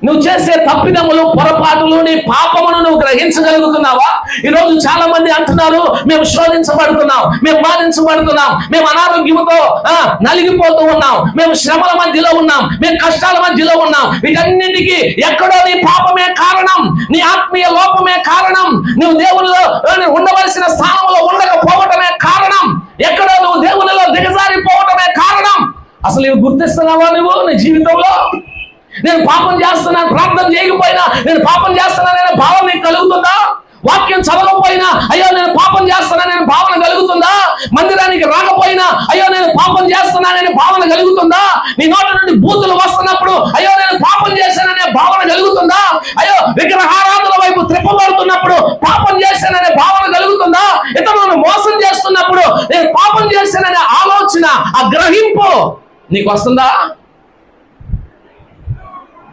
నువ్వు చేసే తప్పిదములు, పొరపాటులు, నీ పాపమును నువ్వు గ్రహించగలుగుతున్నావా? ఈరోజు చాలా మంది అంటున్నారు, మేము శోధించబడుతున్నాం, మేము బాధించబడుతున్నాం, మేము అనారోగ్యంతో నలిగిపోతూ ఉన్నాం, మేము శ్రమల మధ్యలో ఉన్నాం, మేము కష్టాల మధ్యలో ఉన్నాం. వీటన్నింటికి ఎక్కడో నీ పాపమే కారణం, నీ ఆత్మీయ లోపమే కారణం, నువ్వు దేవునిలో ఉండవలసిన స్థానంలో ఉండకపోవటమే కారణం, ఎక్కడో నువ్వు దేవునిలో దిగజారిపోవటమే కారణం. అసలు ఇవి గుర్తిస్తున్నావా నువ్వు నీ జీవితంలో? నేను పాపం చేస్తున్నాను, ప్రార్థన చేయకపోయినా నేను పాపం చేస్తున్నాననే భావన నీకు కలుగుతుందా? వాక్యం చదవకపోయినా అయ్యో నేను పాపం చేస్తున్నాననే భావన కలుగుతుందా? మందిరానికి రాకపోయినా అయ్యో నేను పాపం చేస్తున్నాననే భావన కలుగుతుందా? నీ నోటి నుండి బూతులు వస్తున్నప్పుడు అయ్యో నేను పాపం చేశాననే భావన కలుగుతుందా? అయ్యో విగ్రహారాధన వైపు త్రిప్పబడుతున్నప్పుడు పాపం చేశాననే భావన కలుగుతుందా? ఇతరులను మోసం చేస్తున్నప్పుడు నేను పాపం చేశాననే ఆలోచన, ఆ గ్రహింపు నీకు వస్తుందా?